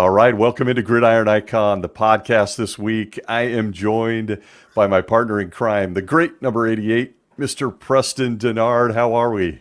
All right, welcome into Gridiron Icon, the podcast this week. I am joined by my partner in crime, the great number 88, Mr. Preston Denard. How are we?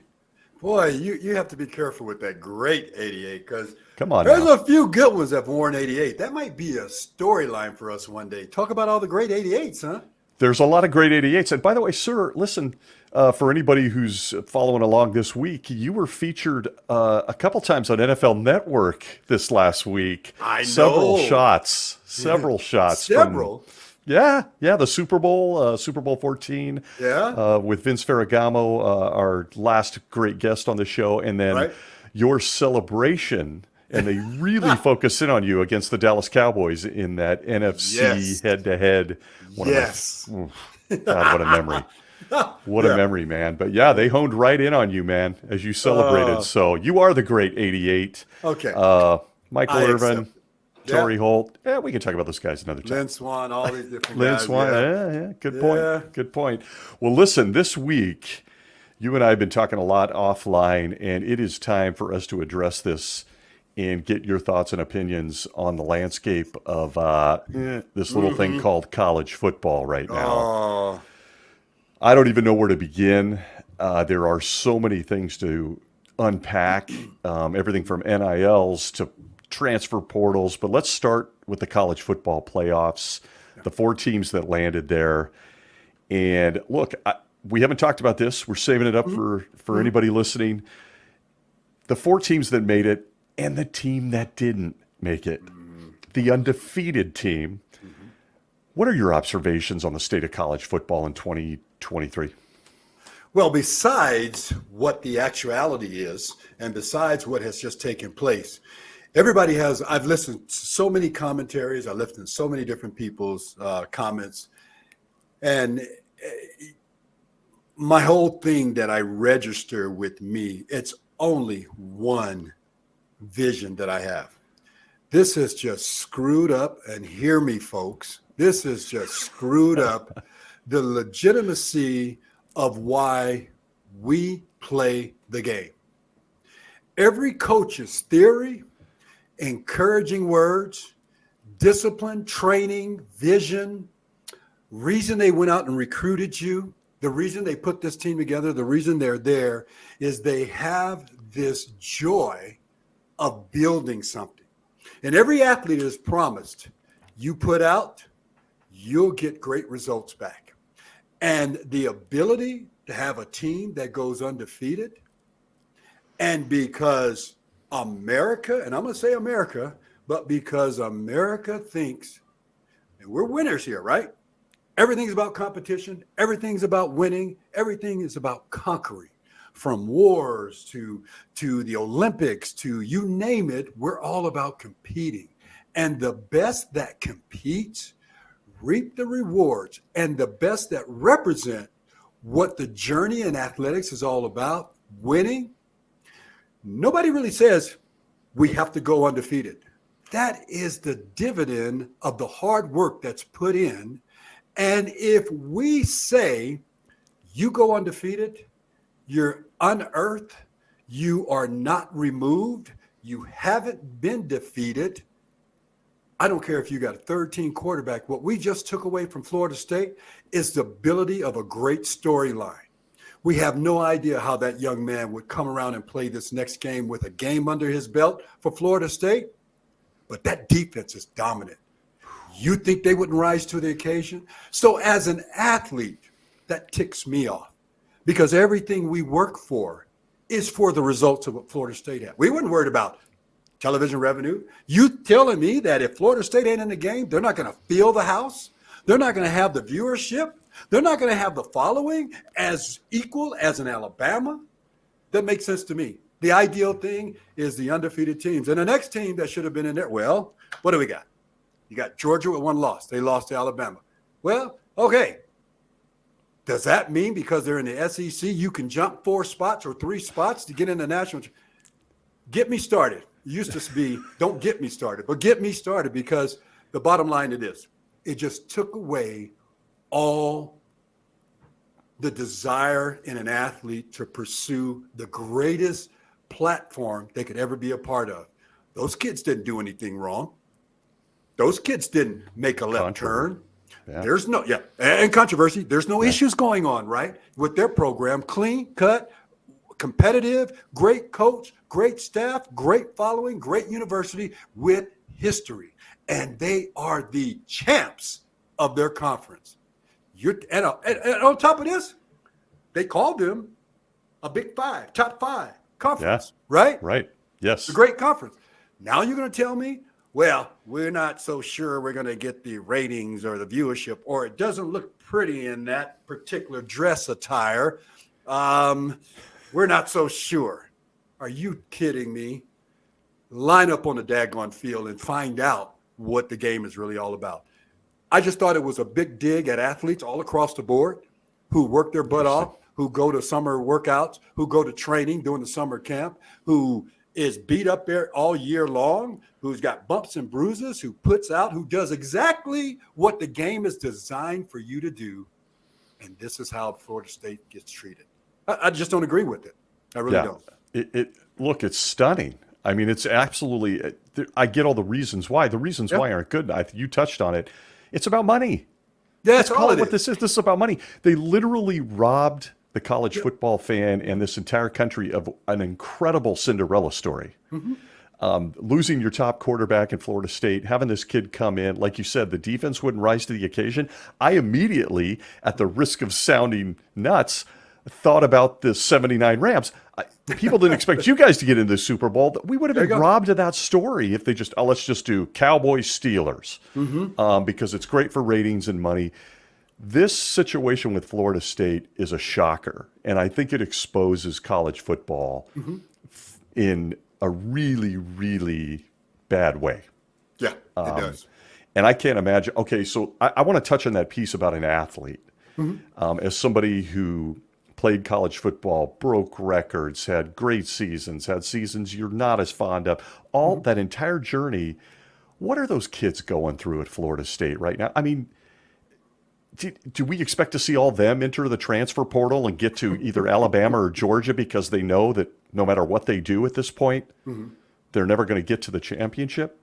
Boy, you have to be careful with that great 88 because Come on there's now. a few good ones that have worn 88. That might be a storyline for us one day. Talk about all the great 88s, huh? There's a lot of great 88s. And by the way, sir, listen, for anybody who's following along this week, you were featured a couple times on NFL Network this last week. I Several know. shots. Several shots. Several. Yeah, the Super Bowl, Super Bowl 14, Yeah. with Vince Ferragamo, our last great guest on the show, and then Right. your celebration, and they really focus in on you against the Dallas Cowboys in that NFC Yes. head-to-head. Yes. God, what a memory. What a Yeah. memory, man. But yeah, they honed right in on you, man, as you celebrated. So you are the great 88. Okay. Michael I Irvin, accept it. Torrey Yeah. Holt. Yeah, we can talk about those guys another time. Lynn Swan, all these different Lynn guys. Swan, yeah, good point. Yeah. Good point. Well, listen, this week, you and I have been talking a lot offline, and it is time for us to address this and get your thoughts and opinions on the landscape of this little thing called college football right now. Oh, I don't even know where to begin. There are so many things to unpack, everything from NILs to transfer portals. But let's start with the college football playoffs, the four teams that landed there. And look, we haven't talked about this. We're saving it up for anybody listening. The four teams that made it and the team that didn't make it, the undefeated team. What are your observations on the state of college football in 2023? well, besides what the actuality is, and besides what has just taken place, everybody has. I've listened to so many commentaries. I've listened to so many different people's comments, and my whole thing that I register with me, it's only one vision that I have. This is just screwed up, and hear me, folks. This is just screwed up the legitimacy of why we play the game. Every coach's theory, encouraging words, discipline, training, vision, reason they went out and recruited you, the reason they put this team together, the reason they're there is they have this joy of building something. And every athlete is promised, you put out, you'll get great results back. And the ability to have a team that goes undefeated, and because America, and I'm going to say America, but because America thinks, and we're winners here, right? Everything's about competition. Everything's about winning. Everything is about conquering. From wars to the Olympics to you name it, we're all about competing. And the best that competes reap the rewards. And the best that represent what the journey in athletics is all about, winning, nobody really says we have to go undefeated. That is the dividend of the hard work that's put in. And if we say you go undefeated, you're unearthed, you are not removed, you haven't been defeated. I don't care if you got a third-team quarterback. What we just took away from Florida State is the ability of a great storyline. We have no idea how that young man would come around and play this next game with a game under his belt for Florida State, but that defense is dominant. You think they wouldn't rise to the occasion? So as an athlete, that ticks me off because everything we work for is for the results of what Florida State had. We weren't worried about television revenue. You telling me that if Florida State ain't in the game, they're not going to fill the house? They're not going to have the viewership? They're not going to have the following as equal as in Alabama? That makes sense to me. The ideal thing is the undefeated teams. And the next team that should have been in there, well, what do we got? You got Georgia with one loss. They lost to Alabama. Well, okay. Does that mean because they're in the SEC, you can jump 4 spots or 3 spots to get in the national? Get me started. It used to be, don't get me started, but get me started because the bottom line of this, it just took away all the desire in an athlete to pursue the greatest platform they could ever be a part of. Those kids didn't do anything wrong. Those kids didn't make a left turn. Yeah. There's no, and controversy. There's no issues going on, right? With their program, clean cut, competitive, great coach, great staff, great following, great university with history. And they are the champs of their conference. And on top of this, they called them a Big Five, top five conference, right? Right. Yes. It's a great conference. Now you're going to tell me, well, we're not so sure we're going to get the ratings or the viewership, or it doesn't look pretty in that particular dress attire. We're not so sure. Are you kidding me? Line up on the daggone field and find out what the game is really all about. I just thought it was a big dig at athletes all across the board who work their butt off, who go to summer workouts, who go to training during the summer camp, who is beat up there all year long, who's got bumps and bruises, who puts out, who does exactly what the game is designed for you to do. And this is how Florida State gets treated. I just don't agree with it. I really don't. Look, it's stunning. I mean, it's absolutely, I get all the reasons why. The reasons why aren't good. You touched on it. It's about money. That's all it what is. This is. This is about money. They literally robbed the college football fan and this entire country of an incredible Cinderella story. Losing your top quarterback in Florida State, having this kid come in, like you said, the defense wouldn't rise to the occasion. I immediately, at the risk of sounding nuts, thought about the 79 Rams. People didn't expect you guys to get into the Super Bowl. We would have been robbed of that story if they just, let's just do Cowboys Steelers because it's great for ratings and money. This situation with Florida State is a shocker, and I think it exposes college football in a really, really bad way. Yeah, it does. And I can't imagine. Okay, so I want to touch on that piece about an athlete. As somebody who played college football, broke records, had great seasons, had seasons you're not as fond of, all that entire journey, what are those kids going through at Florida State right now? I mean, do we expect to see all them enter the transfer portal and get to either Alabama or Georgia because they know that no matter what they do at this point, they're never going to get to the championship?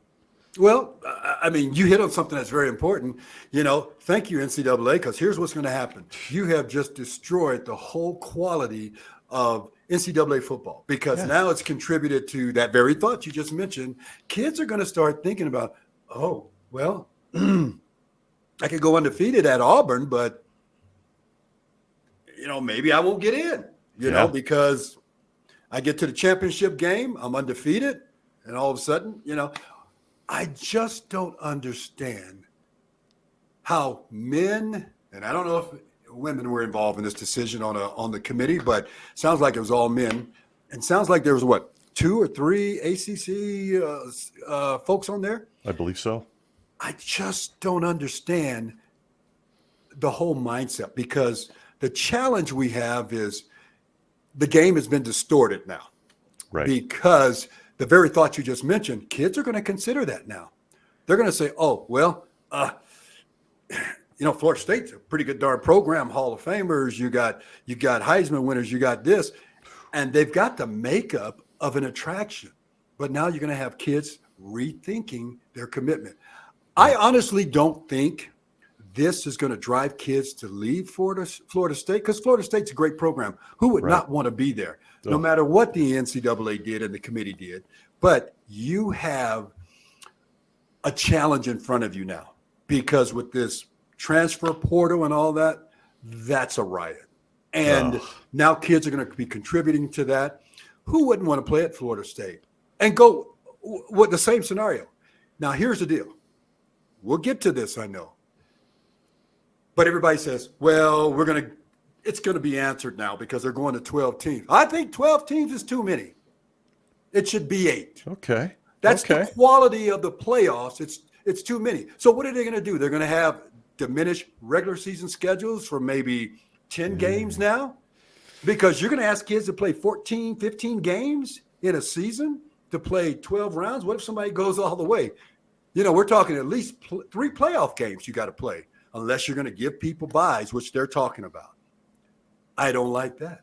Well, I mean, you hit on something that's very important. Thank you, NCAA, because here's what's going to happen. You have just destroyed the whole quality of NCAA football because now it's contributed to that very thought you just mentioned. Kids are going to start thinking about, oh, well, I could go undefeated at Auburn, but, maybe I won't get in, because I get to the championship game, I'm undefeated, and all of a sudden, I just don't understand how men, and I don't know if women were involved in this decision on the committee, but sounds like it was all men, and sounds like there was 2 or 3 ACC folks on there. I believe so. I just don't understand the whole mindset because the challenge we have is the game has been distorted now. Right. Because the very thought you just mentioned, kids are going to consider that now. They're going to say, oh, well, Florida State's a pretty good darn program, Hall of Famers, you got Heisman winners, you got this, and they've got the makeup of an attraction. But now you're going to have kids rethinking their commitment. I honestly don't think this is going to drive kids to leave Florida State because Florida State's a great program. Who would not want to be there, no matter what the NCAA did and the committee did? But you have a challenge in front of you now because with this transfer portal and all that, that's a riot. And now kids are going to be contributing to that. Who wouldn't want to play at Florida State and go with the same scenario? Now, here's the deal. We'll get to this, I know. But everybody says, well, it's going to be answered now because they're going to 12 teams. I think 12 teams is too many. It should be 8. Okay. That's the quality of the playoffs. It's too many. So what are they going to do? They're going to have diminished regular season schedules for maybe 10 games now? Because you're going to ask kids to play 14, 15 games in a season to play 12 rounds. What if somebody goes all the way? We're talking at least 3 playoff games you got to play unless you're going to give people buys, which they're talking about. I don't like that.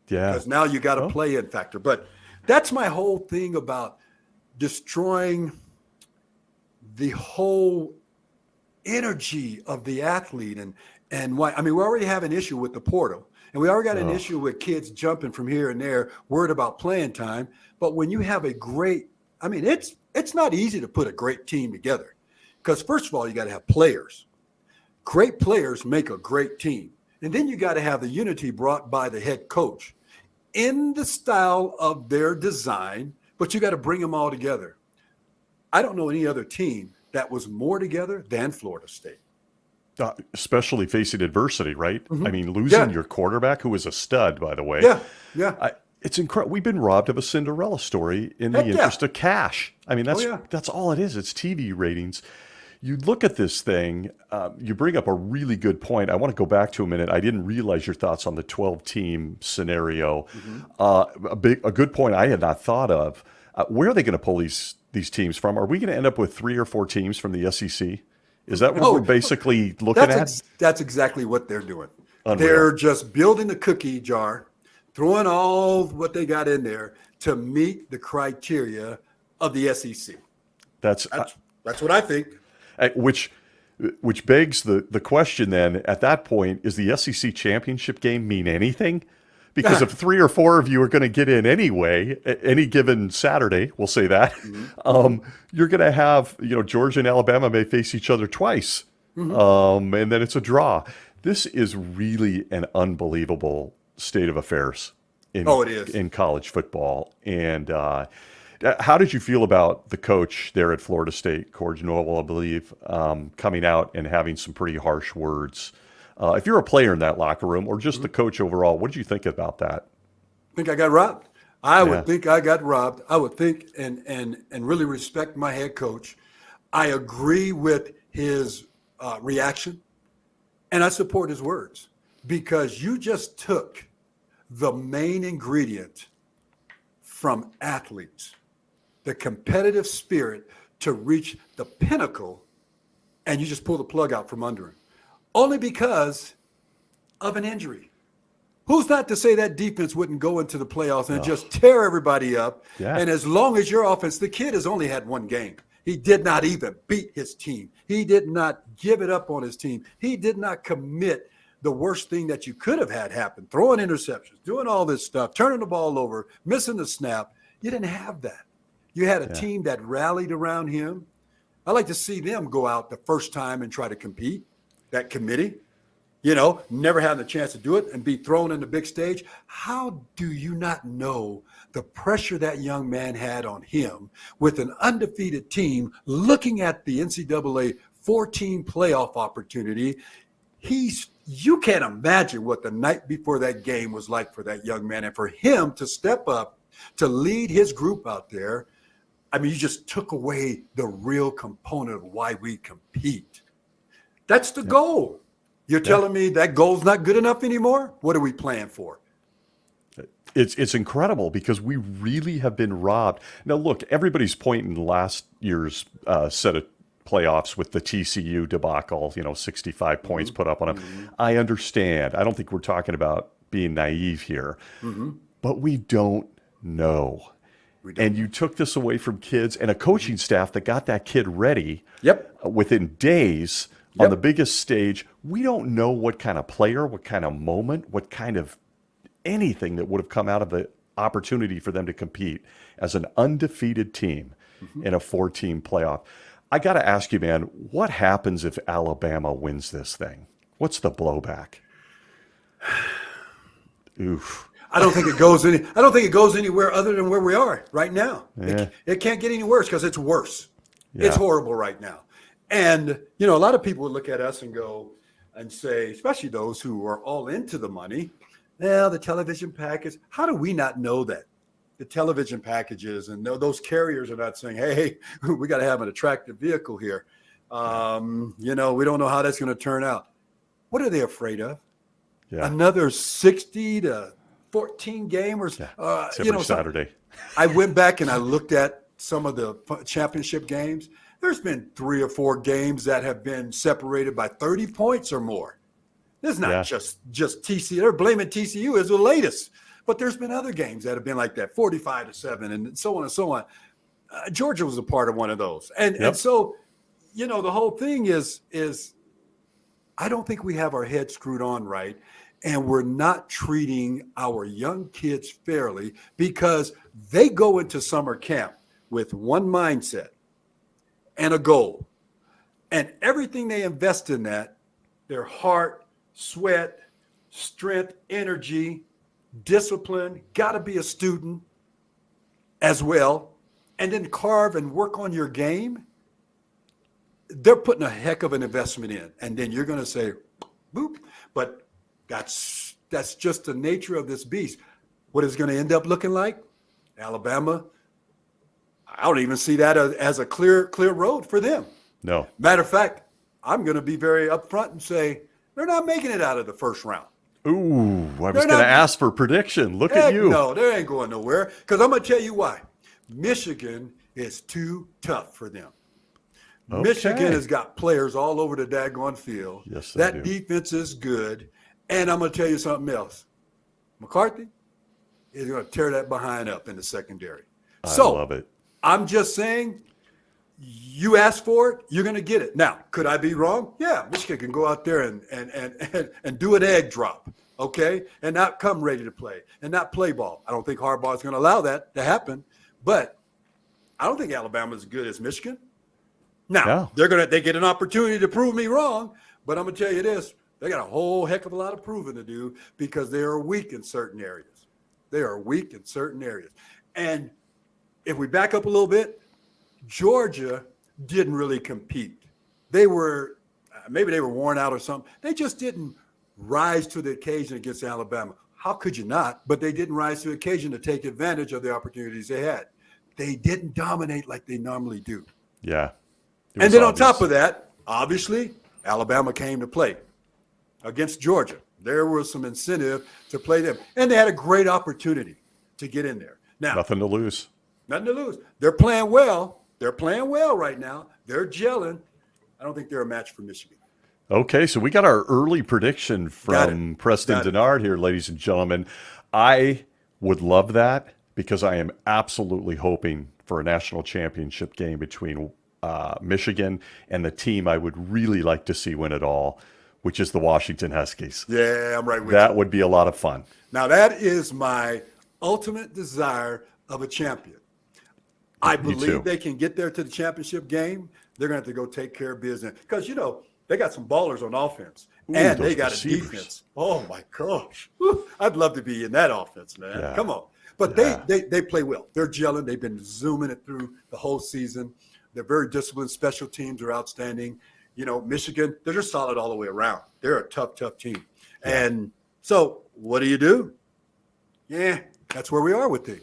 Yeah. Because now you got a play-in factor. But that's my whole thing about destroying the whole energy of the athlete. And why? I mean, we already have an issue with the portal, and we already got an issue with kids jumping from here and there, worried about playing time. But when you have a great, I mean, it's not easy to put a great team together, because first of all, you got to have players. Great players make a great team. And then you got to have the unity brought by the head coach in the style of their design, but you got to bring them all together. I don't know any other team that was more together than Florida State. Especially facing adversity, right? Mm-hmm. I mean, losing your quarterback, who was a stud, by the way. Yeah. It's incredible. We've been robbed of a Cinderella story in the interest of cash. I mean, that's all it is. It's TV ratings. You look at this thing, you bring up a really good point. I want to go back to a minute. I didn't realize your thoughts on the 12-team scenario. Mm-hmm. A good point I had not thought of. Where are they going to pull these teams from? Are we going to end up with 3 or 4 teams from the SEC? Is that what we're basically looking at? That's exactly what they're doing. Unreal. They're just building the cookie jar, throwing all what they got in there to meet the criteria of the SEC. That's what I think. Which begs the question then, at that point, is the SEC championship game mean anything? Because if 3 or 4 of you are going to get in anyway, any given Saturday, we'll say that, you're going to have, Georgia and Alabama may face each other twice. Mm-hmm. And then it's a draw. This is really an unbelievable state of affairs in college football. And how did you feel about the coach there at Florida State, Corge Noble, I believe, coming out and having some pretty harsh words? If you're a player in that locker room or just the coach overall, what did you think about that? I think I got robbed. I would think I got robbed. I would think and really respect my head coach. I agree with his reaction, and I support his words, because you just took the main ingredient from athletes, the competitive spirit to reach the pinnacle, and you just pull the plug out from under him, only because of an injury. Who's not to say that defense wouldn't go into the playoffs and just tear everybody up? Yeah. And as long as your offense, the kid has only had one game. He did not even beat his team. He did not give it up on his team. He did not commit the worst thing that you could have had happen, throwing interceptions, doing all this stuff, turning the ball over, missing the snap. You didn't have that. You had a team that rallied around him. I like to see them go out the first time and try to compete, that committee, never having the chance to do it and be thrown in the big stage. How do you not know the pressure that young man had on him with an undefeated team looking at the NCAA 14 playoff opportunity? You can't imagine what the night before that game was like for that young man, and for him to step up to lead his group out there. I mean, you just took away the real component of why we compete. That's the goal. You're telling me that goal's not good enough anymore? What are we playing for? It's incredible, because we really have been robbed. Now, look, everybody's pointing last year's set of playoffs with the TCU debacle, 65 points put up on them. Mm-hmm. I understand. I don't think we're talking about being naive here. Mm-hmm. But we don't know. And you took this away from kids and a coaching staff that got that kid ready within days on the biggest stage. We don't know what kind of player, what kind of moment, what kind of anything that would have come out of the opportunity for them to compete as an undefeated team in a 4-team playoff. I got to ask you, man, what happens if Alabama wins this thing? What's the blowback? Oof. I don't think it goes anywhere other than where we are right now. Yeah. It can't get any worse, because it's worse. Yeah. It's horrible right now. And, a lot of people would look at us and go and say, especially those who are all into the money, the television package. How do we not know that? The television packages and those carriers are not saying, hey, we got to have an attractive vehicle here. We don't know how that's going to turn out. What are they afraid of? Yeah. Another 60 to 14 game or every Saturday. I went back and I looked at some of the championship games. There's been 3 or 4 games that have been separated by 30 points or more. It's not just TCU. They're blaming TCU as the latest. But there's been other games that have been like that, 45-7 and so on and so on. Georgia was a part of one of those. And so, the whole thing is I don't think we have our head screwed on right. And we're not treating our young kids fairly because they go into summer camp with one mindset and a goal. And everything they invest in that, their heart, sweat, strength, energy, discipline, got to be a student as well, and then carve and work on your game, they're putting a heck of an investment in. And then you're going to say, boop. But that's just the nature of this beast. What is going to end up looking like? Alabama, I don't even see that as a clear road for them. No. Matter of fact, I'm going to be very upfront and say they're not making it out of the first round. Ooh, I was going to ask for prediction. Look at you. No, they ain't going nowhere. Because I'm going to tell you why. Michigan is too tough for them. Okay. Michigan has got players all over the daggone field. Yes, that defense is good. And I'm going to tell you something else. McCarthy is going to tear that behind up in the secondary. I love it. I'm just saying, you ask for it, you're going to get it. Now, could I be wrong? Yeah, Michigan can go out there and do an egg drop, okay, and not come ready to play and not play ball. I don't think Harbaugh is going to allow that to happen, but I don't think Alabama's as good as Michigan. Now, they get an opportunity to prove me wrong, but I'm going to tell you this. They got a whole heck of a lot of proving to do because they are weak in certain areas. And if we back up a little bit, Georgia didn't really compete. They were, maybe they were worn out or something. They just didn't rise to the occasion against Alabama. How could you not? But they didn't rise to the occasion to take advantage of the opportunities they had. They didn't dominate like they normally do. Yeah. And then on top of that, obviously, Alabama came to play against Georgia. There was some incentive to play them. And they had a great opportunity to get in there. Now, Nothing to lose. They're playing well. They're playing well right now. They're gelling. I don't think they're a match for Michigan. Okay, so we got our early prediction from Preston Denard here, ladies and gentlemen. I would love that because I am absolutely hoping for a national championship game between Michigan and the team I would really like to see win it all, which is the Washington Huskies. Yeah, I'm right with you. That would be a lot of fun. Now, that is my ultimate desire of a champion. I believe they can get there to the championship game. They're going to have to go take care of business because, they got some ballers on offense. And they got receivers. A defense. Oh, my gosh. I'd love to be in that offense, man. Yeah. Come on. But they play well. They're gelling. They've been zooming it through the whole season. They're very disciplined. Special teams are outstanding. Michigan, they're just solid all the way around. They're a tough team. Yeah. And so what do? Yeah, that's where we are with things.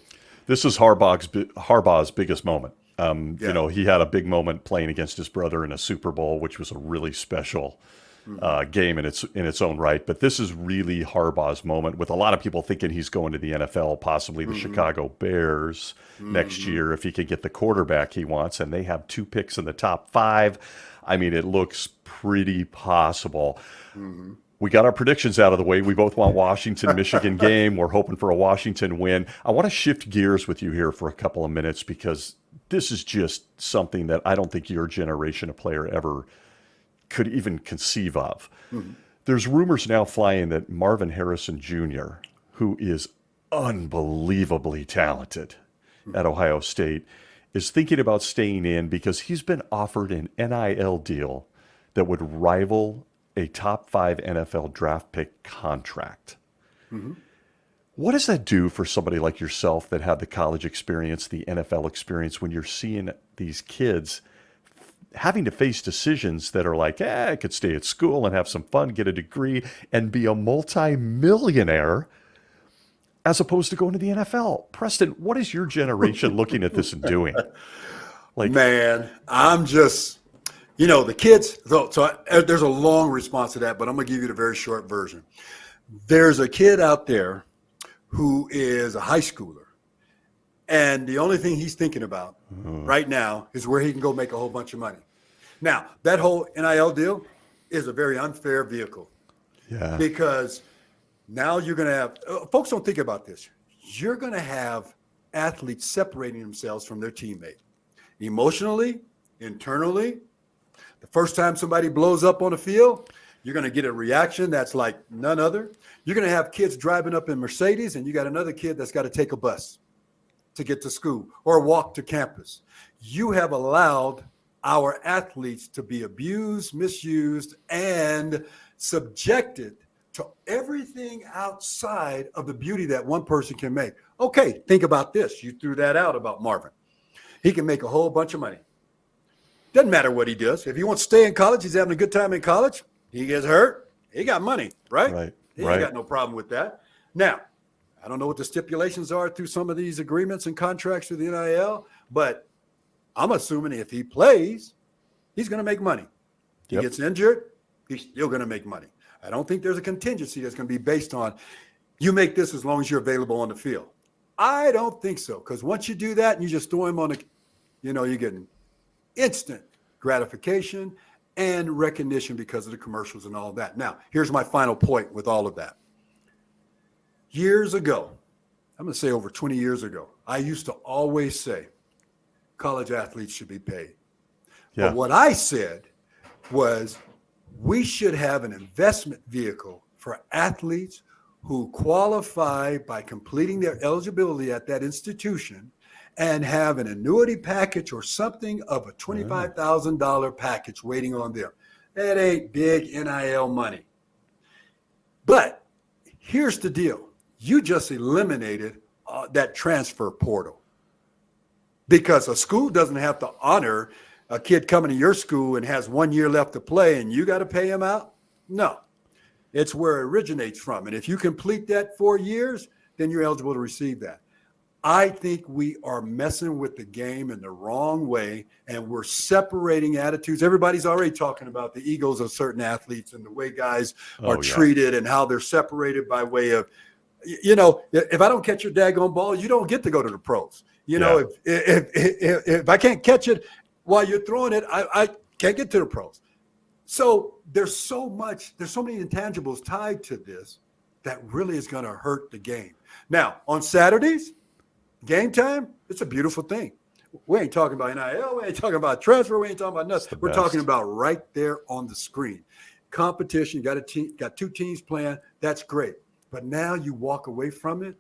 This is Harbaugh's biggest moment. He had a big moment playing against his brother in a Super Bowl, which was a really special game in its own right. But this is really Harbaugh's moment, with a lot of people thinking he's going to the NFL, possibly the Chicago Bears next year if he could get the quarterback he wants. And they have 2 picks in the top 5. I mean, it looks pretty possible. We got our predictions out of the way. We both want Washington-Michigan game. We're hoping for a Washington win. I want to shift gears with you here for a couple of minutes because this is just something that I don't think your generation of player ever could even conceive of. There's rumors now flying that Marvin Harrison Jr., who is unbelievably talented at Ohio State, is thinking about staying in because he's been offered an NIL deal that would rival a top 5 NFL draft pick contract. What does that do for somebody like yourself that had the college experience, the NFL experience, when you're seeing these kids having to face decisions that are like, I could stay at school and have some fun, get a degree, and be a multi-millionaire, as opposed to going to the NFL? Preston, what is your generation looking at this and doing? Man, I'm just... the kids, there's a long response to that, but I'm going to give you the very short version. There's a kid out there who is a high schooler, and the only thing he's thinking about right now is where he can go make a whole bunch of money. Now, that whole NIL deal is a very unfair vehicle. Yeah. Because now you're going to have folks don't think about this. You're going to have athletes separating themselves from their teammate. emotionally, internally. The first time somebody blows up on the field, you're going to get a reaction that's like none other. You're going to have kids driving up in Mercedes, and you got another kid that's got to take a bus to get to school or walk to campus. You have allowed our athletes to be abused, misused, and subjected to everything outside of the beauty that one person can make. Okay, think about this. You threw that out about Marvin. He can make a whole bunch of money. Doesn't matter what he does. If he wants to stay in college, he's having a good time in college. He gets hurt, he got money, right? Right. He ain't got no problem with that. Now, I don't know what the stipulations are through some of these agreements and contracts through the NIL, but I'm assuming if he plays, he's going to make money. He gets injured, he's still going to make money. I don't think there's a contingency that's going to be based on you make this as long as you're available on the field. I don't think so, because once you do that and you just throw him on the, you're getting instant gratification and recognition because of the commercials and all of that. Now, here's my final point with all of that. Years ago, I'm going to say over 20 years ago, I used to always say college athletes should be paid. Yeah. But what I said was we should have an investment vehicle for athletes who qualify by completing their eligibility at that institution and have an annuity package or something of a $25,000 package waiting on them. That ain't big NIL money. But here's the deal. You just eliminated that transfer portal because a school doesn't have to honor a kid coming to your school and has 1 year left to play and you got to pay him out. No, it's where it originates from. And if you complete that 4 years, then you're eligible to receive that. I think we are messing with the game in the wrong way, and we're separating attitudes. Everybody's already talking about the egos of certain athletes and the way guys are treated and how they're separated by way of, if I don't catch your daggone ball, you don't get to go to the pros. If I can't catch it while you're throwing it, I can't get to the pros. So there's so many intangibles tied to this that really is going to hurt the game. Now, on Saturdays, game time, it's a beautiful thing. We ain't talking about NIL. We ain't talking about transfer. We ain't talking about nothing. We're talking about right there on the screen. Competition, got two teams playing. That's great. But now you walk away from it.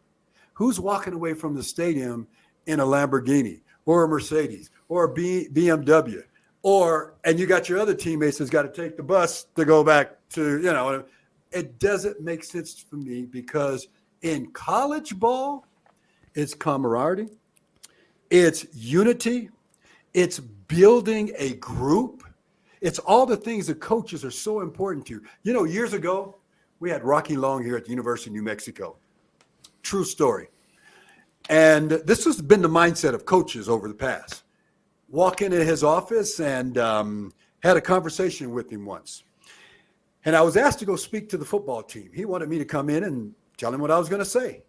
Who's walking away from the stadium in a Lamborghini or a Mercedes or a BMW? And you got your other teammates that's got to take the bus to go back to, it doesn't make sense for me because in college ball, it's camaraderie, it's unity, it's building a group. It's all the things that coaches are so important to. Years ago, we had Rocky Long here at the University of New Mexico. True story. And this has been the mindset of coaches over the past. Walk into his office and had a conversation with him once. And I was asked to go speak to the football team. He wanted me to come in and tell him what I was going to say.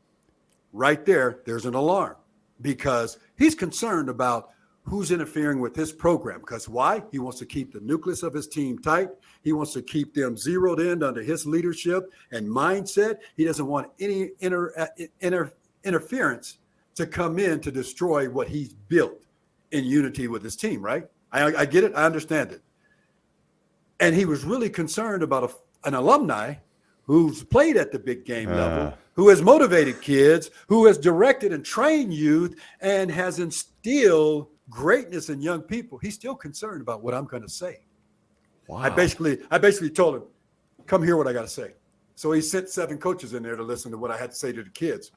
Right there's an alarm because he's concerned about who's interfering with his program. Because why? He wants to keep the nucleus of his team tight. He wants to keep them zeroed in under his leadership and mindset. He doesn't want any interference to come in to destroy what he's built in unity with his team, right? I get it. I understand it. And he was really concerned about an alumni who's played at the big game level, who has motivated kids, who has directed and trained youth, and has instilled greatness in young people. He's still concerned about what I'm going to say. Wow. I basically told him, come hear what I got to say. So he sent 7 coaches in there to listen to what I had to say to the kids.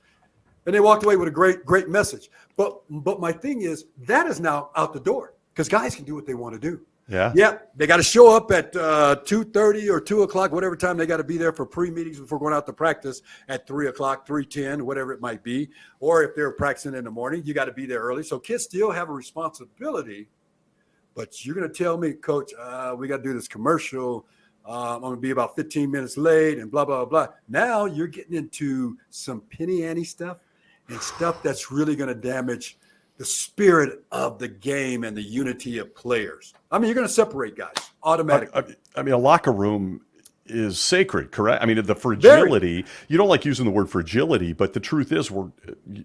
And they walked away with a great message. But my thing is, that is now out the door because guys can do what they want to do. Yeah. They got to show up at 2:30 or 2 o'clock, whatever time they got to be there for pre-meetings before going out to practice at 3 o'clock, 3:10, whatever it might be. Or if they're practicing in the morning, you got to be there early. So kids still have a responsibility. But you're going to tell me, Coach, we got to do this commercial. I'm going to be about 15 minutes late and blah, blah, blah. Now you're getting into some penny ante stuff and stuff that's really going to damage the spirit of the game and the unity of players. I mean, you're going to separate guys automatically. I mean, a locker room is sacred, correct? I mean, the fragility, you don't like using the word fragility, but the truth is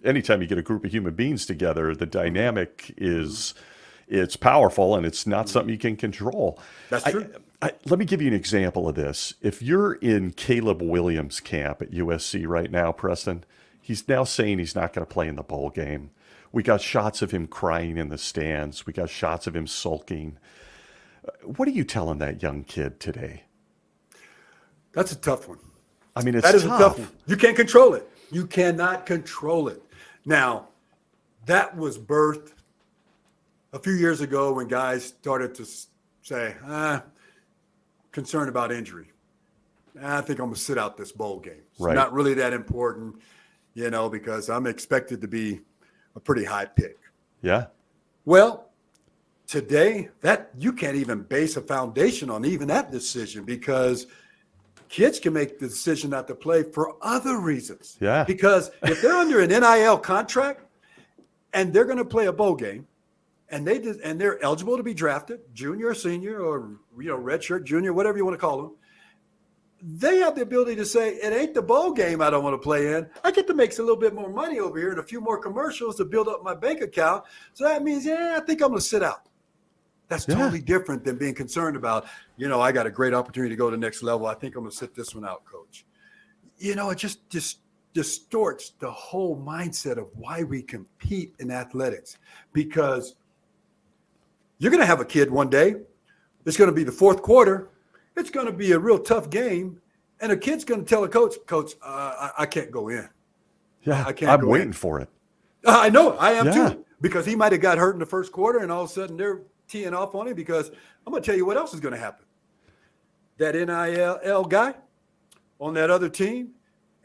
anytime you get a group of human beings together, the dynamic is it's powerful and it's not something you can control. That's true. Let me give you an example of this. If you're in Caleb Williams' camp at USC right now, Preston, he's now saying he's not going to play in the bowl game. We got shots of him crying in the stands. We got shots of him sulking. What are you telling that young kid today? That's a tough one. I mean, it's That is tough. a tough one. You can't control it. You cannot control it. Now, that was birthed a few years ago when guys started to say, concerned about injury. I think I'm going to sit out this bowl game. It's Right. not really that important, because I'm expected to be a pretty high pick. Yeah. Well, today, that you can't even base a foundation on even that decision, because kids can make the decision not to play for other reasons. Yeah. Because if they're under an NIL contract and they're going to play a bowl game, and they're eligible to be drafted, junior or senior, or redshirt junior, whatever you want to call them, they have the ability to say, it ain't the bowl game I don't want to play in. I get to make a little bit more money over here and a few more commercials to build up my bank account. So that means, I think I'm going to sit out. That's totally different than being concerned about, I got a great opportunity to go to the next level. I think I'm going to sit this one out, coach. It just distorts the whole mindset of why we compete in athletics, because you're going to have a kid one day. It's going to be the fourth quarter. It's going to be a real tough game. And a kid's going to tell a coach, I can't go in. Yeah. I can't I'm go waiting in. for it. I know. I am Yeah. too. Because he might have got hurt in the first quarter and all of a sudden they're teeing off on him, because I'm going to tell you what else is going to happen. That NIL guy on that other team,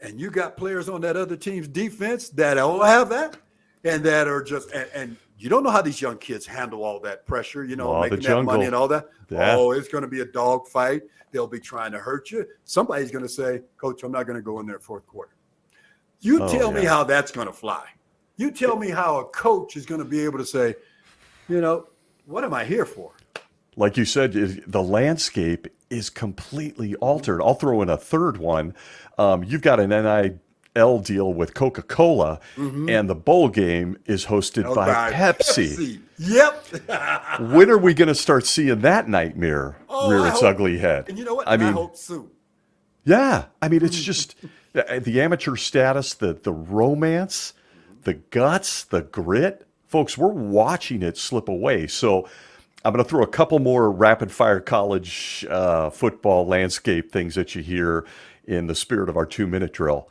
and you got players on that other team's defense that all have that and that are just and you don't know how these young kids handle all that pressure, making that money and all that. Yeah. Oh, it's going to be a dog fight. They'll be trying to hurt you. Somebody's going to say, Coach, I'm not going to go in there fourth quarter. You tell me how that's going to fly. You tell me how a coach is going to be able to say, what am I here for? Like you said, the landscape is completely altered. I'll throw in a third one. You've got an NIL deal with Coca-Cola, and the bowl game is hosted by Pepsi. Yep. When are we going to start seeing that nightmare rear its ugly head? And you know what? I mean, hope soon. Yeah. I mean, it's just the amateur status, the romance, the guts, the grit. Folks, we're watching it slip away. So I'm going to throw a couple more rapid-fire college football landscape things at you here in the spirit of our 2-minute drill.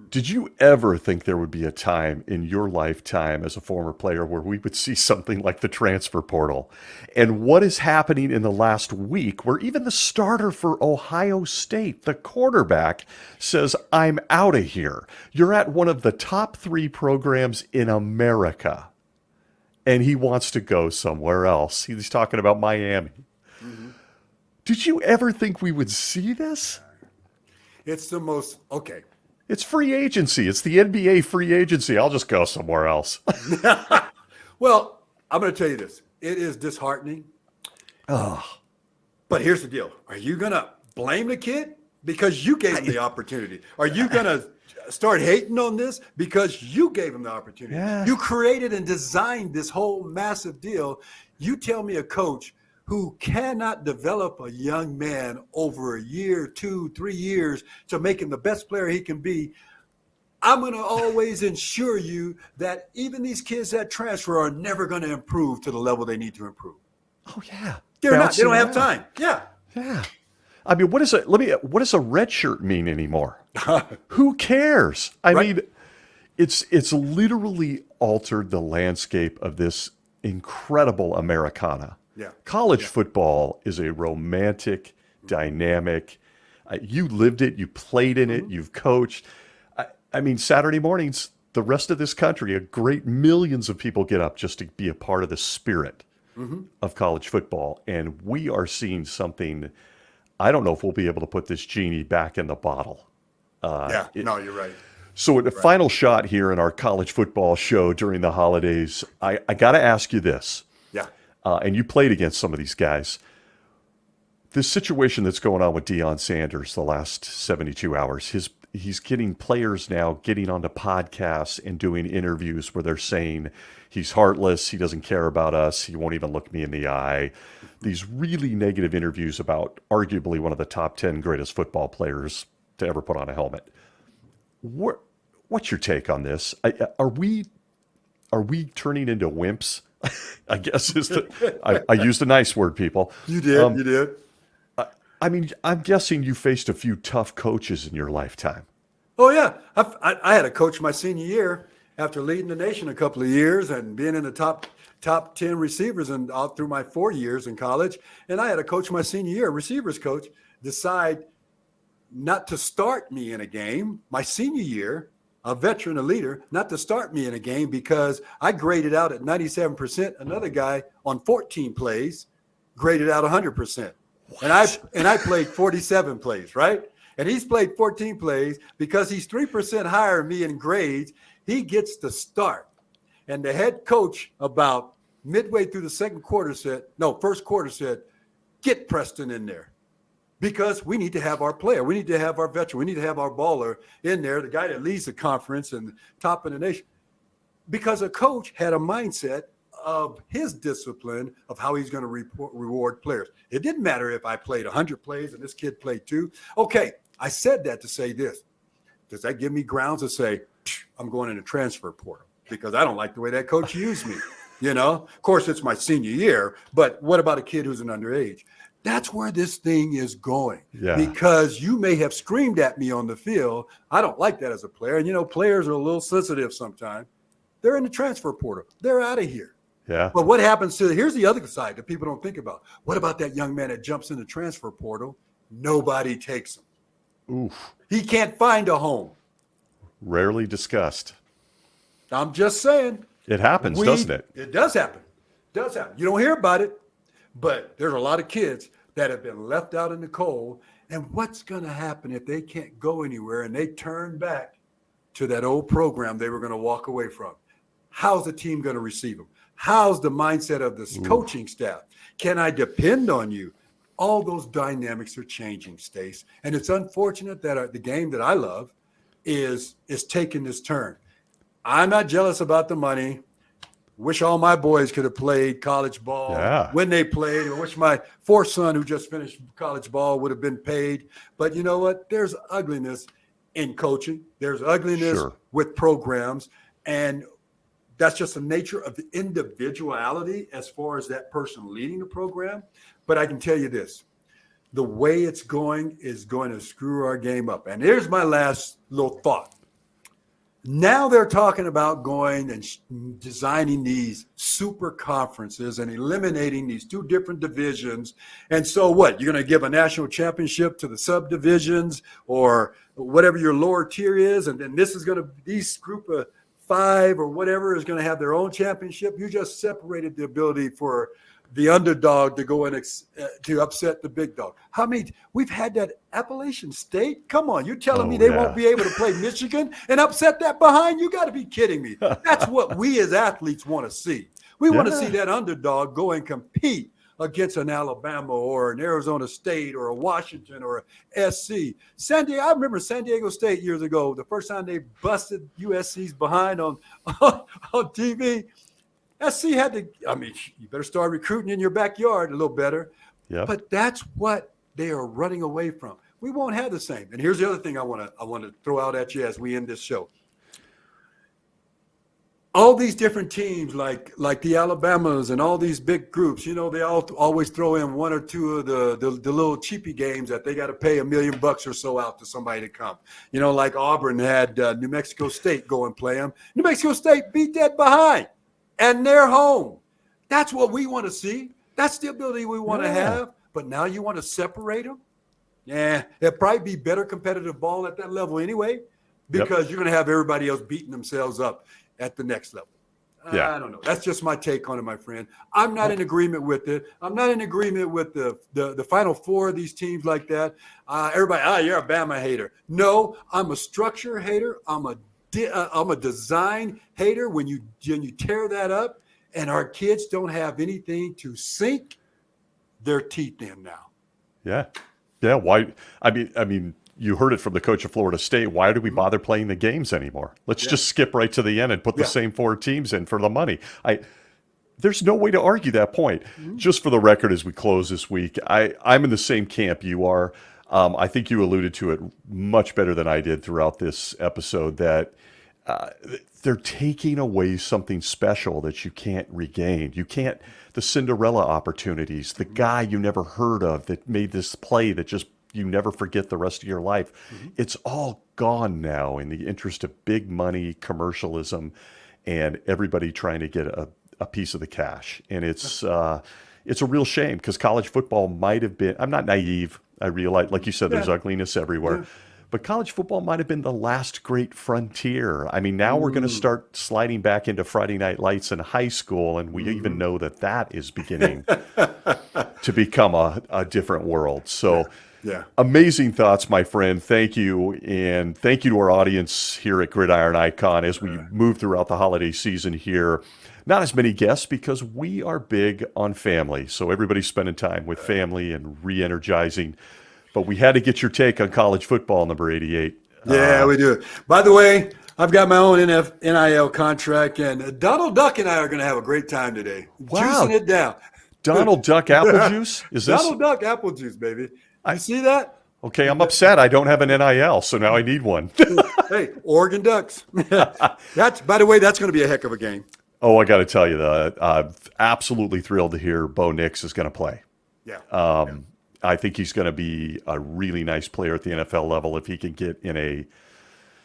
Did you ever think there would be a time in your lifetime as a former player where we would see something like the transfer portal? And what is happening in the last week where even the starter for Ohio State, the quarterback, says, I'm out of here. You're at one of the top 3 programs in America, and he wants to go somewhere else. He's talking about Miami. Did you ever think we would see this? It's the most, okay. It's free agency. It's the NBA free agency. I'll just go somewhere else. Well, I'm going to tell you this. It is disheartening. Oh, But here's the deal. Are you going to blame the kid because you gave him the opportunity? Are you going to start hating on this because you gave him the opportunity? Yeah. You created and designed this whole massive deal. You tell me a coach who cannot develop a young man over a year, 2, 3 years to make him the best player he can be. I'm going to always ensure you that even these kids that transfer are never going to improve to the level they need to improve. oh yeah. They're not. They Bouncing don't have around. time. Yeah. Yeah. I mean, what does a red shirt mean anymore? Who cares? I Right. mean, it's literally altered the landscape of this incredible Americana. Yeah. College football is a romantic, dynamic. You lived it. You played in it. You've coached. I mean, Saturday mornings, the rest of this country, a great millions of people get up just to be a part of the spirit of college football. And we are seeing something. I don't know if we'll be able to put this genie back in the bottle. No, you're right. So at the final shot here in our college football show during the holidays, I got to ask you this. Yeah. And you played against some of these guys. This situation that's going on with Deion Sanders the last 72 hours, he's getting players now getting onto podcasts and doing interviews where they're saying he's heartless, he doesn't care about us, he won't even look me in the eye. These really negative interviews about arguably one of the top 10 greatest football players to ever put on a helmet. What's your take on this? Are we turning into wimps? I guess I used a nice word, people. You did. You did. I mean, I'm guessing you faced a few tough coaches in your lifetime. Oh yeah, I had a coach my senior year after leading the nation a couple of years and being in the top 10 receivers and all through my 4 years in college. And I had a coach my senior year, a receivers coach, decide not to start me in a game my senior year, a veteran, a leader, not to start me in a game because I graded out at 97%. Another guy on 14 plays graded out 100%. And I played 47 plays, right? And he's played 14 plays because he's 3% higher than me in grades. He gets to start. And the head coach about midway through the first quarter said, get Preston in there because we need to have our player. We need to have our veteran. We need to have our baller in there, the guy that leads the conference and top of the nation. Because a coach had a mindset of his discipline of how he's going to reward players. It didn't matter if I played 100 plays and this kid played 2. Okay, I said that to say this. Does that give me grounds to say, I'm going in the transfer portal? Because I don't like the way that coach used me. Of course, it's my senior year, but what about a kid who's an underage? That's where this thing is going. Yeah. Because you may have screamed at me on the field. I don't like that as a player. And, players are a little sensitive sometimes. They're in the transfer portal. They're out of here. Yeah. But what happens here's the other side that people don't think about. What about that young man that jumps in the transfer portal? Nobody takes him. Oof. He can't find a home. Rarely discussed. I'm just saying. It happens, doesn't it? It does happen. It does happen. You don't hear about it, but there's a lot of kids that have been left out in the cold. And what's going to happen if they can't go anywhere and they turn back to that old program they were going to walk away from? How's the team going to receive them? How's the mindset of this coaching staff? Can I depend on you? All those dynamics are changing, Stace. And it's unfortunate that the game that I love is taking this turn. I'm not jealous about the money. Wish all my boys could have played college ball when they played. I wish my fourth son who just finished college ball would have been paid. But you know what? There's ugliness in coaching. There's ugliness with programs. And that's just the nature of the individuality as far as that person leading the program. But I can tell you this, the way it's going is going to screw our game up. And here's my last little thought. Now they're talking about going and designing these super conferences and eliminating these 2 different divisions. And so what? You're going to give a national championship to the subdivisions or whatever your lower tier is. And then these group of 5 or whatever is going to have their own championship. You just separated the ability for the underdog to go and to upset the big dog. How many? We've had that Appalachian State. Come on, you're telling me they won't be able to play Michigan and upset that behind? You got to be kidding me. That's what we as athletes want to see. We want to see that underdog go and compete against an Alabama or an Arizona State or a Washington or a SC. I remember San Diego State years ago, the first time they busted USC's behind on TV. SC had to, you better start recruiting in your backyard a little better. Yeah. But that's what they are running away from. We won't have the same. And here's the other thing I want to throw out at you as we end this show. All these different teams, like the Alabamas and all these big groups, they all always throw in 1 or 2 of the little cheapy games that they got to pay $1 million or so out to somebody to come. Like Auburn had New Mexico State go and play them. New Mexico State beat that behind. And they're home. That's what we want to see. That's the ability we want to have. But now you want to separate them? Yeah, it'll probably be better competitive ball at that level anyway, because you're going to have everybody else beating themselves up at the next level. I don't know. That's just my take on it, my friend. I'm not in agreement with it. I'm not in agreement with the Final Four of these teams like that. Everybody, you're a Bama hater. No, I'm a structure hater. I'm a design hater when you tear that up and our kids don't have anything to sink their teeth in now. Yeah. Yeah. Why? I mean, you heard it from the coach of Florida State. Why do we bother playing the games anymore? Let's just skip right to the end and put the same 4 teams in for the money. There's no way to argue that point. Just for the record, as we close this week, I'm in the same camp you are. I think you alluded to it much better than I did throughout this episode, that they're taking away something special that you can't regain. You can't, the Cinderella opportunities, the guy you never heard of that made this play that just you never forget the rest of your life. It's all gone now in the interest of big money, commercialism, and everybody trying to get a piece of the cash. And it's a real shame, because college football might have been, I'm not naive. I realize, like you said, there's ugliness everywhere. But college football might have been the last great frontier. I mean, now we're going to start sliding back into Friday Night Lights in high school, and we even know that is beginning to become a different world. So amazing thoughts, my friend. Thank you. And thank you to our audience here at Gridiron Icon as we move throughout the holiday season here. Not as many guests, because we are big on family. So everybody's spending time with family and re-energizing. But we had to get your take on college football, number 88. Yeah, we do. By the way, I've got my own NIL contract, and Donald Duck and I are going to have a great time today. Wow. Juicing it down. Donald Duck apple juice? Is this Donald Duck apple juice, baby. You see that? Okay, I'm upset. I don't have an NIL, so now I need one. Hey, Oregon Ducks. By the way, that's going to be a heck of a game. Oh, I got to tell you, I'm absolutely thrilled to hear Bo Nix is going to play. Yeah. I think he's going to be a really nice player at the NFL level if he can get in a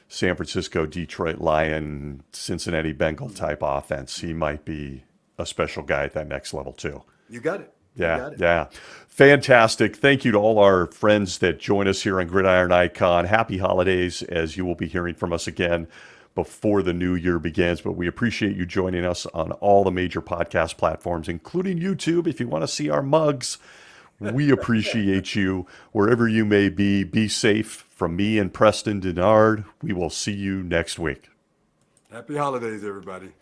San Francisco, Detroit Lion, Cincinnati Bengal type offense. He might be a special guy at that next level too. You got it. Yeah. Fantastic. Thank you to all our friends that join us here on Gridiron Icon. Happy holidays, as you will be hearing from us again before the new year begins. But we appreciate you joining us on all the major podcast platforms, including YouTube. If you want to see our mugs, we appreciate you. Wherever you may be, be safe. From me and Preston Denard, we will see you next week. Happy holidays, everybody.